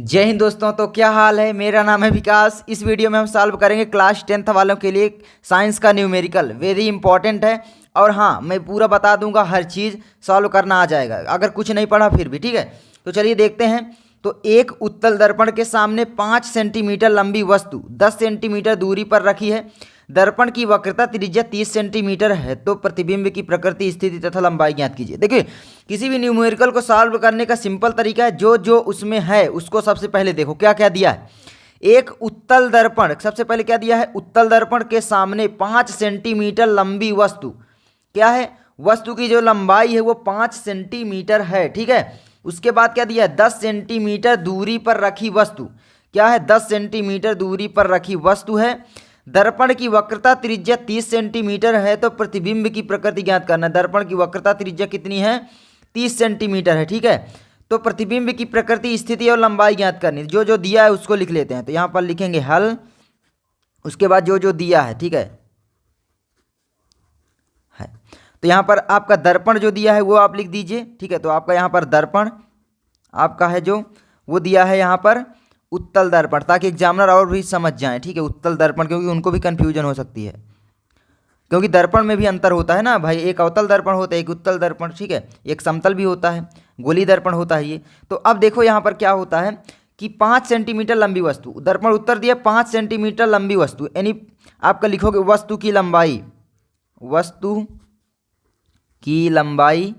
जय हिंद दोस्तों। तो क्या हाल है। मेरा नाम है विकास। इस वीडियो में हम सॉल्व करेंगे क्लास 10th वालों के लिए साइंस का न्यूमेरिकल। वेरी इंपॉर्टेंट है। और हाँ, मैं पूरा बता दूंगा, हर चीज़ सॉल्व करना आ जाएगा। अगर कुछ नहीं पढ़ा फिर भी ठीक है। तो चलिए देखते हैं। तो एक उत्तल दर्पण के सामने 5 सेंटीमीटर लंबी वस्तु 10 सेंटीमीटर दूरी पर रखी है। दर्पण की वक्रता त्रिज्या 30 सेंटीमीटर है। तो प्रतिबिंब की प्रकृति, स्थिति तथा लंबाई ज्ञात कीजिए। देखिए, किसी भी न्यूमेरिकल को सॉल्व करने का सिंपल तरीका है, जो जो उसमें है उसको सबसे पहले देखो क्या क्या दिया है। एक उत्तल दर्पण, सबसे पहले क्या दिया है, उत्तल दर्पण के सामने 5 सेंटीमीटर लंबी वस्तु। क्या है, वस्तु की जो लंबाई है वो 5 सेंटीमीटर है। ठीक है। उसके बाद क्या दिया है, 10 सेंटीमीटर दूरी पर रखी वस्तु। क्या है, 10 सेंटीमीटर दूरी पर रखी वस्तु है। दर्पण की वक्रता त्रिज्या 30 सेंटीमीटर है। तो प्रतिबिंब की प्रकृति ज्ञात करना है। दर्पण की वक्रता त्रिज्या कितनी है, 30 सेंटीमीटर है। ठीक है। तो प्रतिबिंब की प्रकृति, स्थिति और लंबाई ज्ञात करनी है। जो जो दिया है उसको लिख लेते हैं। तो यहाँ पर लिखेंगे हल, उसके बाद जो जो दिया है। ठीक है। तो यहाँ पर आपका दर्पण जो दिया है वो आप लिख दीजिए। ठीक है। तो आपका यहाँ पर दर्पण आपका है जो वो दिया है यहाँ पर उत्तल दर्पण, ताकि एग्जामिनर और भी समझ जाए। ठीक है। उत्तल दर्पण, क्योंकि उनको भी कन्फ्यूजन हो सकती है, क्योंकि दर्पण में भी अंतर होता है ना भाई। एक अवतल दर्पण होता है, एक उत्तल दर्पण। ठीक है। एक समतल भी होता है, गोली दर्पण होता है ये। तो अब देखो यहाँ पर क्या होता है कि 5 सेंटीमीटर लंबी वस्तु, दर्पण उत्तर दिया 5 सेंटीमीटर लंबी वस्तु, यानी आपका लिखोगे वस्तु की लंबाई, वस्तु की लंबाई।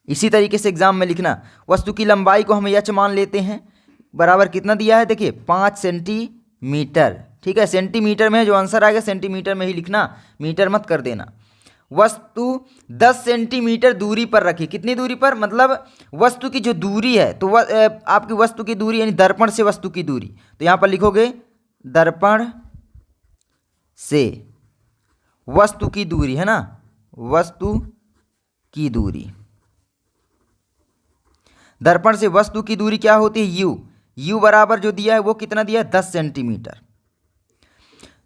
इसी तरीके से एग्जाम में लिखना, वस्तु की लंबाई को हम एच मान लेते हैं, बराबर कितना दिया है, देखिए 5 सेंटीमीटर। ठीक है। सेंटीमीटर में जो आंसर आएगा सेंटीमीटर में ही लिखना, मीटर मत कर देना। वस्तु 10 सेंटीमीटर दूरी पर रखी। कितनी दूरी पर, मतलब वस्तु की जो दूरी है, तो आपकी वस्तु की दूरी यानी दर्पण से वस्तु की दूरी। तो यहाँ पर लिखोगे दर्पण से वस्तु की दूरी, है ना, वस्तु की दूरी। दर्पण से वस्तु की दूरी क्या होती है, यू। यू बराबर जो दिया है वो कितना दिया है, 10 सेंटीमीटर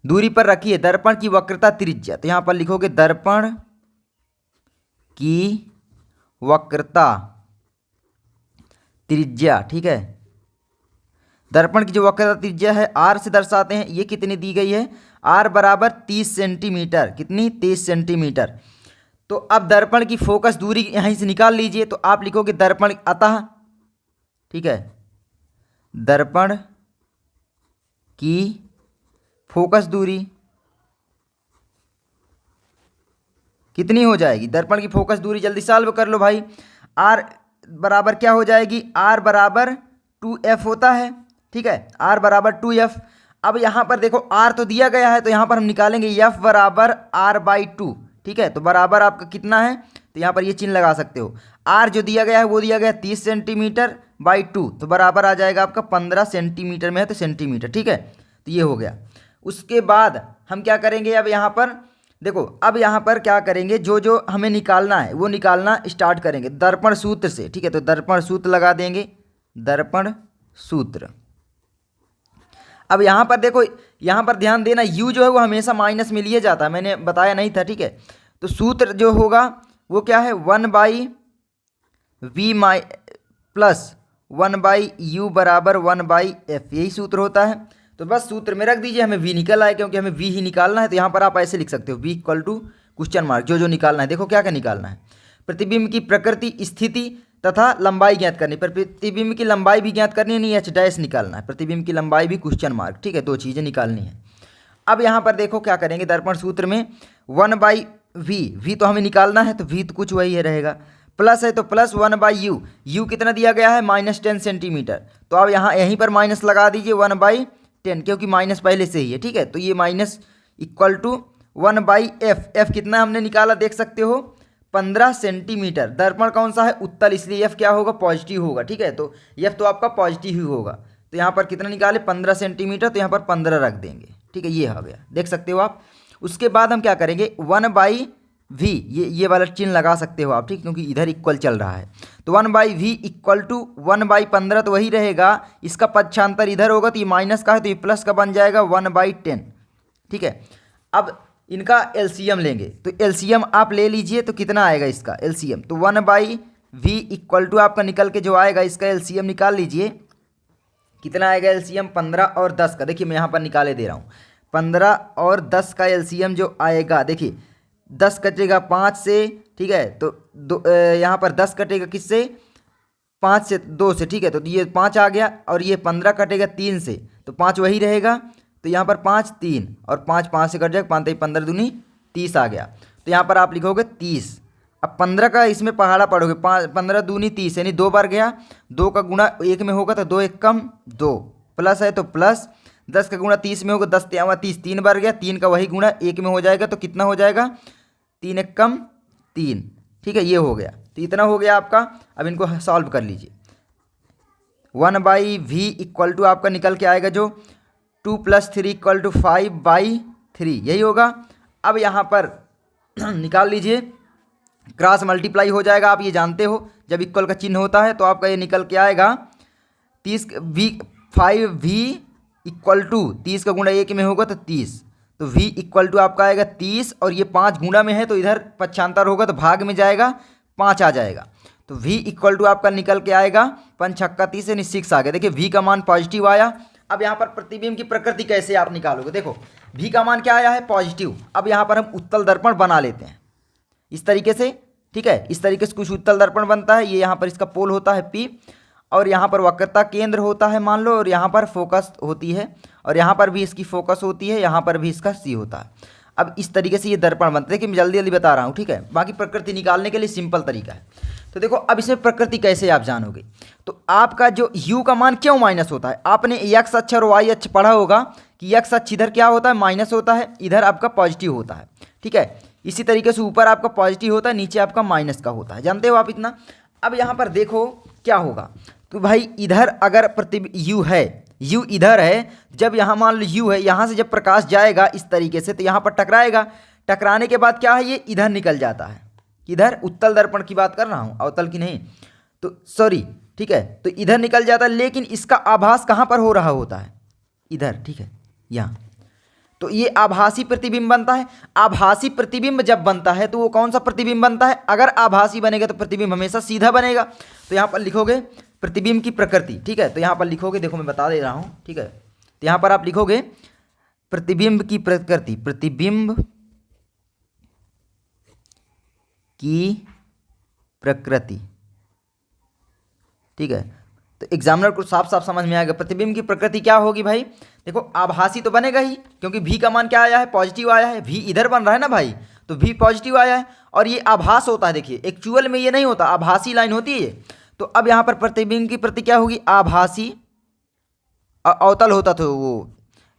दूरी पर रखी है। दर्पण की वक्रता त्रिज्या, तो यहां पर लिखोगे दर्पण की वक्रता त्रिज्या। ठीक है। दर्पण की जो वक्रता त्रिज्या है आर से दर्शाते हैं। ये कितनी दी गई है, आर बराबर 30 सेंटीमीटर। कितनी, 30 सेंटीमीटर। तो अब दर्पण की फोकस दूरी यहीं से निकाल लीजिए। तो आप लिखोगे दर्पण अतः, ठीक है, दर्पण की फोकस दूरी कितनी हो जाएगी, दर्पण की फोकस दूरी जल्दी सॉल्व कर लो भाई। आर बराबर क्या हो जाएगी, आर बराबर 2f होता है। ठीक है। आर बराबर 2f। अब यहां पर देखो आर तो दिया गया है, तो यहां पर हम निकालेंगे f बराबर r/2। ठीक है। तो बराबर आपका कितना है, तो यहाँ पर ये चिन्ह लगा सकते हो। आर जो दिया गया है वो दिया गया 30 सेंटीमीटर बाई 2, तो बराबर आ जाएगा आपका 15 सेंटीमीटर में है तो सेंटीमीटर। ठीक है। तो ये हो गया। उसके बाद हम क्या करेंगे, अब यहाँ पर देखो, अब यहाँ पर क्या करेंगे, जो जो हमें निकालना है वो निकालना स्टार्ट करेंगे दर्पण सूत्र से। ठीक है। तो दर्पण सूत्र लगा देंगे, दर्पण सूत्र। अब यहाँ पर देखो, यहाँ पर ध्यान देना, u जो है वो हमेशा माइनस में लिए जाता है, मैंने बताया नहीं था। ठीक है। तो सूत्र जो होगा वो क्या है, 1/v प्लस 1/u बराबर 1/f, यही सूत्र होता है। तो बस सूत्र में रख दीजिए, हमें v निकल आए, क्योंकि हमें v ही निकालना है। तो यहाँ पर आप ऐसे लिख सकते हो, v equal to question mark, जो जो निकालना है। देखो क्या क्या निकालना है, प्रतिबिंब की प्रकृति, स्थिति तथा लंबाई ज्ञात करनी। पर प्रतिबिंब की लंबाई भी ज्ञात करनी है, नहीं एच डैश निकालना है, प्रतिबिंब की लंबाई भी क्वेश्चन मार्क। ठीक है। दो चीज़ें निकालनी है। अब यहाँ पर देखो क्या करेंगे, दर्पण सूत्र में 1/v तो हमें निकालना है, तो v तो कुछ वही है रहेगा, प्लस है तो प्लस 1/u। u कितना दिया गया है, -10 सेंटीमीटर। तो अब यहाँ यहीं पर माइनस लगा दीजिए 1/10, क्योंकि माइनस पहले से ही है। ठीक है। तो ये minus equal to 1/f। f कितना हमने निकाला देख सकते हो, 15 सेंटीमीटर। दर्पण कौन सा है, उत्तल, इसलिए f क्या होगा, पॉजिटिव होगा। ठीक है। तो f तो आपका पॉजिटिव ही होगा। तो यहाँ पर कितना निकाले, 15 सेंटीमीटर, तो यहाँ पर 15 रख देंगे। ठीक है। ये हो गया, देख सकते हो आप। उसके बाद हम क्या करेंगे, 1/v, ये वाला चिन्ह लगा सकते हो आप। ठीक, क्योंकि इधर इक्वल चल रहा है। तो 1/v इक्वल टू 1/15, तो वही रहेगा। इसका पक्षांतर इधर होगा, तो ये माइनस का है, तो ये प्लस का बन जाएगा 1/10। ठीक है। अब इनका एलसीएम लेंगे, तो एलसीएम आप ले लीजिए, तो कितना आएगा इसका एलसीएम, तो 1/10 v इक्वल टू आपका निकल के जो आएगा, इसका एलसीएम निकाल लीजिए। कितना आएगा एलसीएम? 15 और 10 का। देखिए मैं यहाँ पर निकाले दे रहा हूँ। 15 और 10 का एलसीएम जो आएगा, देखिए 10 कटेगा 5 से, ठीक है, तो यहाँ पर 10 कटेगा किससे? 5 से, 2 से, ठीक है, तो ये 5 आ गया, और ये 15 कटेगा 3 से, तो 5 वही रहेगा, तो यहाँ पर 5 3 और 5 5 से कट जाएगा, 5 15 दूनी 30 आ गया। तो यहाँ पर आप लिखोगे 30। अब 15 का इसमें पहाड़ा पढ़ोगे, 15 दूनी 30, यानी 2 बार गया, 2 का गुणा 1 में होगा तो 2 1 कम 2, प्लस है तो प्लस, 10 का गुणा 30 में होगा, 10 3 30, 3 बार गया, 3 का वही गुणा 1 में हो जाएगा, तो कितना हो जाएगा? 3 1 कम 3, ठीक है, ये हो गया। तो इतना हो गया आपका। अब इनको सॉल्व कर लीजिए। 1/v इक्वल टू आपका निकल के आएगा जो 2 + 3 इक्वल टू 5/3, यही होगा। अब यहाँ पर निकाल लीजिए, क्रॉस मल्टीप्लाई हो जाएगा, आप ये जानते हो जब इक्वल का चिन्ह होता है तो आपका ये निकल के आएगा 5v इक्वल टू 30 का गुणा 1 में होगा तो 30, तो v इक्वल टू आपका आएगा 30, और ये 5 गुणा में है तो इधर पक्षांतर होगा तो भाग में जाएगा, 5 आ जाएगा, तो v इक्वल टू आपका निकल के आएगा 5 छक्का 30 यानी 6 आ गया। देखिए v का मान पॉजिटिव आया। अब यहाँ पर प्रतिबिंब की प्रकृति कैसे आप निकालोगे? देखो v का मान क्या आया है? पॉजिटिव। अब यहाँ पर हम उत्तल दर्पण बना लेते हैं इस तरीके से, ठीक है, इस तरीके से कुछ उत्तल दर्पण बनता है। ये यहाँ पर इसका पोल होता है P, और यहाँ पर वक्रता केंद्र होता है मान लो, और यहाँ पर फोकस होती है, और यहाँ पर भी इसकी फोकस होती है, यहाँ पर भी इसका C होता है। अब इस तरीके से ये दर्पण बनते हैं कि मैं जल्दी जल्दी बता रहा हूँ, ठीक है, बाकी प्रकृति निकालने के लिए सिंपल तरीका है। तो देखो अब इसमें प्रकृति कैसे आप जानोगे, तो आपका जो u का मान क्यों माइनस होता है? आपने x अक्ष और y अक्ष पढ़ा होगा कि x अक्ष इधर क्या होता है? माइनस होता है, इधर आपका पॉजिटिव होता है, ठीक है। इसी तरीके से ऊपर आपका पॉजिटिव होता है, नीचे आपका माइनस का होता है, जानते हो आप इतना। अब यहाँ पर देखो क्या होगा, तो भाई इधर अगर u है, u इधर है, जब यहाँ मान लो u है, यहाँ से जब प्रकाश जाएगा इस तरीके से तो यहाँ पर टकराएगा, टकराने के बाद क्या है, ये इधर निकल जाता है। इधर उत्तल दर्पण की बात कर रहा हूँ, अवतल की नहीं, तो सॉरी, ठीक है, तो इधर निकल जाता है, लेकिन इसका आभास कहाँ पर हो रहा होता है? इधर, ठीक है, यहाँ। तो ये आभासी प्रतिबिंब बनता है। आभासी प्रतिबिंब जब बनता है तो वो कौन सा प्रतिबिंब बनता है? अगर आभासी बनेगा तो प्रतिबिंब हमेशा सीधा बनेगा। तो यहाँ पर लिखोगे प्रतिबिंब की प्रकृति, ठीक है, तो यहाँ पर लिखोगे, देखो मैं बता दे रहा हूँ, ठीक है, तो यहाँ पर आप लिखोगे प्रतिबिंब की प्रकृति, प्रतिबिंब की प्रकृति, ठीक है, तो एग्जामिनर को साफ साफ समझ में आएगा। प्रतिबिंब की प्रकृति क्या होगी भाई? देखो आभासी तो बनेगा ही, क्योंकि v का मान क्या आया है? पॉजिटिव आया है, v इधर बन रहा है ना भाई, तो v पॉजिटिव आया है, और ये आभास होता है। देखिए एक्चुअल में ये नहीं होता, आभासी लाइन होती है। तो अब यहाँ पर प्रतिबिंब की प्रति क्या होगी? आभासी, अवतल होता तो वो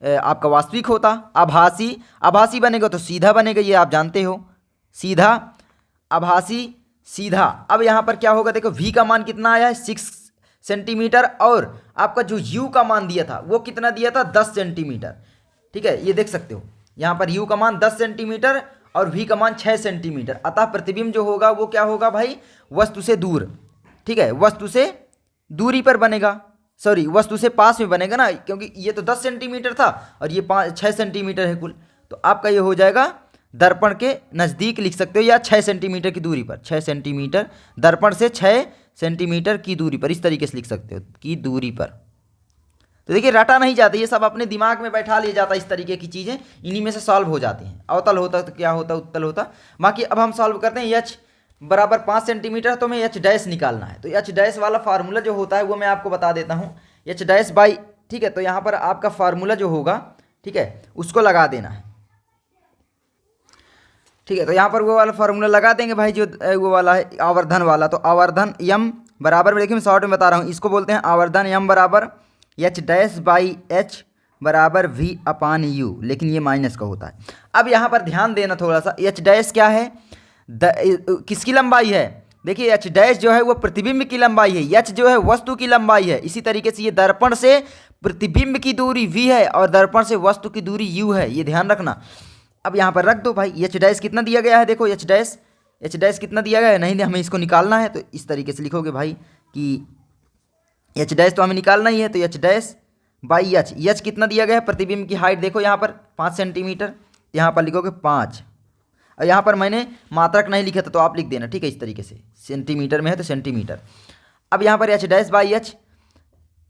आपका वास्तविक होता, आभासी, आभासी बनेगा तो सीधा बनेगा, ये आप जानते हो, सीधा, आभासी, सीधा। अब यहाँ पर क्या होगा? देखो v का मान कितना आया है? 6 सेंटीमीटर, और आपका जो u का मान दिया था वो कितना दिया था? 10 सेंटीमीटर, ठीक है, ये देख सकते हो यहाँ पर u का मान 10 सेंटीमीटर और v का मान 6 सेंटीमीटर। अतः प्रतिबिंब जो होगा वो क्या होगा भाई? वस्तु से दूर, ठीक है, वस्तु से दूरी पर बनेगा, सॉरी वस्तु से पास में बनेगा ना, क्योंकि ये तो 10 सेंटीमीटर था और ये 6 सेंटीमीटर है कुल, तो आपका ये हो जाएगा दर्पण के नज़दीक लिख सकते हो, या 6 सेंटीमीटर की दूरी पर, 6 सेंटीमीटर, दर्पण से 6 सेंटीमीटर की दूरी पर, इस तरीके से लिख सकते हो, की दूरी पर। तो देखिए रटा नहीं जाता, ये सब अपने दिमाग में बैठा लिया जाता है, इस तरीके की चीज़ें इन्हीं में से सॉल्व हो जाती हैं। अवतल होता तो क्या होता? उत्तल होता। बाकी अब हम सॉल्व करते हैं। h बराबर 5 सेंटीमीटर, तो हमें h डैश निकालना है। तो h डैश वाला फार्मूला जो होता है वो मैं आपको बता देता हूँ, h डैश बाई, ठीक है, तो यहाँ पर आपका फार्मूला जो होगा, ठीक है, उसको लगा देना है, ठीक है, तो यहाँ पर वो वाला फार्मूला लगा देंगे भाई, जो वो वाला है आवर्धन वाला। तो आवर्धन यम बराबर, देखिए मैं शॉर्ट में बता रहा हूँ, इसको बोलते हैं आवर्धन यम बराबर h डैश बाई h बराबर v अपान u, लेकिन ये माइनस का होता है। अब यहाँ पर ध्यान देना थोड़ा सा, h डैश क्या है? किसकी लंबाई है? देखिए h डैश जो है वो प्रतिबिंब की लंबाई है, h जो है वस्तु की लंबाई है। इसी तरीके से ये दर्पण से प्रतिबिंब की दूरी v है और दर्पण से वस्तु की दूरी u है, ये ध्यान रखना। अब यहाँ पर रख दो भाई, h डैश कितना दिया गया है? देखो h डैश कितना दिया गया है, नहीं हमें इसको निकालना है, तो इस तरीके से लिखोगे भाई कि h डैश तो हमें निकालना ही है, तो h डैश बाई h कितना दिया गया है? प्रतिबिंब की हाइट देखो यहाँ पर 5 सेंटीमीटर, यहाँ पर लिखोगे 5। और यहाँ पर मैंने मात्रक नहीं लिखा था तो आप लिख देना, ठीक है, इस तरीके से। सेंटीमीटर में है तो सेंटीमीटर। अब यहाँ पर एच डैश बाई एच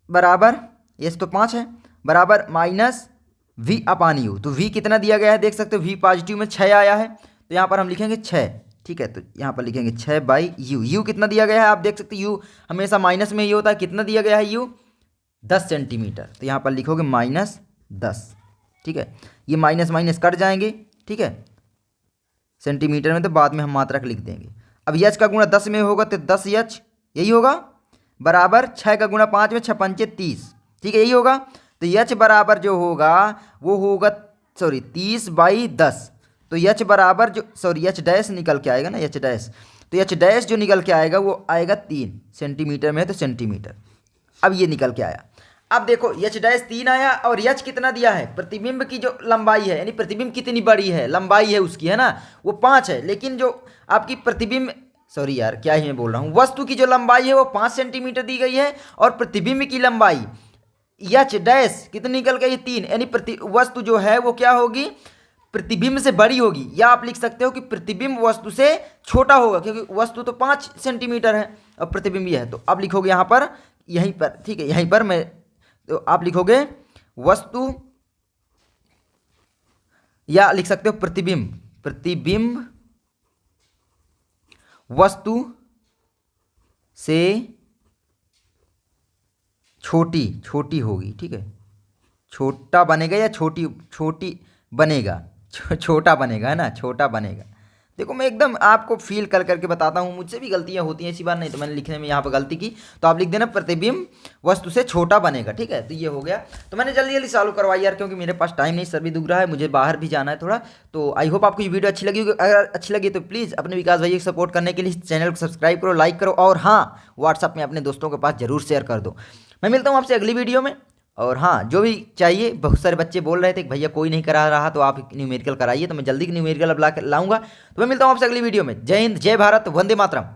बराबर, एच तो 5 है, बराबर माइनस वी अपान यू। तो वी कितना दिया गया है देख सकते हो, वी पॉजिटिव में 6 आया है, तो यहाँ पर हम लिखेंगे 6, ठीक है। तो यहाँ पर लिखेंगे 6 बाई यू। यू कितना दिया गया है आप देख सकते हो, यू हमेशा माइनस में ही होता है। कितना दिया गया है यू, 10 सेंटीमीटर। तो यहाँ पर लिखोगे -10, ठीक है। ये माइनस माइनस कट जाएंगे, ठीक है। सेंटीमीटर में तो बाद में हम मात्रक लिख देंगे। अब एच का गुणा 10 में होगा तो 10 एच यही होगा, बराबर 6 का गुणा 5 में 6 पंचे 30, ठीक है, यही होगा। तो एच बराबर जो होगा वो होगा 30/10। तो एच बराबर जो एच डैश निकल के आएगा ना, एच डैश, तो एच डैश जो निकल के आएगा वो आएगा 3 सेंटीमीटर में है तो सेंटीमीटर। अब ये निकल के आया। अब देखो एच डैश 3 आया और एच कितना दिया है, प्रतिबिंब की जो लंबाई है, यानी प्रतिबिंब कितनी बड़ी है, लंबाई है उसकी, है ना, वो 5 है। लेकिन जो आपकी प्रतिबिंब, सॉरी यार क्या ही मैं बोल रहा हूँ, वस्तु की जो लंबाई है वो 5 सेंटीमीटर दी गई है और प्रतिबिंब की लंबाई एच डैश कितनी निकल गई, 3, यानी वस्तु जो है वो क्या होगी, प्रतिबिंब से बड़ी होगी। या आप लिख सकते हो कि प्रतिबिंब वस्तु से छोटा होगा, क्योंकि वस्तु तो 5 सेंटीमीटर है और प्रतिबिंब ये है। तो अब लिखोगे यहाँ पर, यहीं पर, ठीक है, यहीं पर मैं, तो आप लिखोगे वस्तु, या लिख सकते हो प्रतिबिंब, प्रतिबिंब वस्तु से छोटी होगी, ठीक है। छोटा बनेगा या छोटी बनेगा, छोटा बनेगा, है ना, छोटा बनेगा। देखो मैं एकदम आपको फील कर करके बताता हूँ, मुझसे भी गलतियाँ होती हैं, ऐसी बात नहीं। तो मैंने लिखने में यहाँ पर गलती की, तो आप लिख देना प्रतिबिंब वस्तु से छोटा बनेगा, ठीक है। तो ये हो गया। तो मैंने जल्दी जल्दी सॉल्व करवाई यार, क्योंकि मेरे पास टाइम नहीं, सर भी दुख रहा है, मुझे बाहर भी जाना है थोड़ा। तो आई होप आपको ये वीडियो अच्छी लगी होगी। अगर अच्छी लगी तो प्लीज़ अपने विकास भैया को सपोर्ट करने के लिए चैनल को सब्सक्राइब करो, लाइक करो, और हाँ, व्हाट्सअप में अपने दोस्तों के पास जरूर शेयर कर दो। मैं मिलता हूँ आपसे अगली वीडियो में। और हाँ, जो भी चाहिए, बहुत सारे बच्चे बोल रहे थे कि भैया कोई नहीं करा रहा तो आप न्यूमेरिकल कराइए, तो मैं जल्दी न्यूमेरिकल अब लाऊंगा। तो मैं मिलता हूँ आपसे अगली वीडियो में। जय हिंद, जय भारत, वंदे मातरम।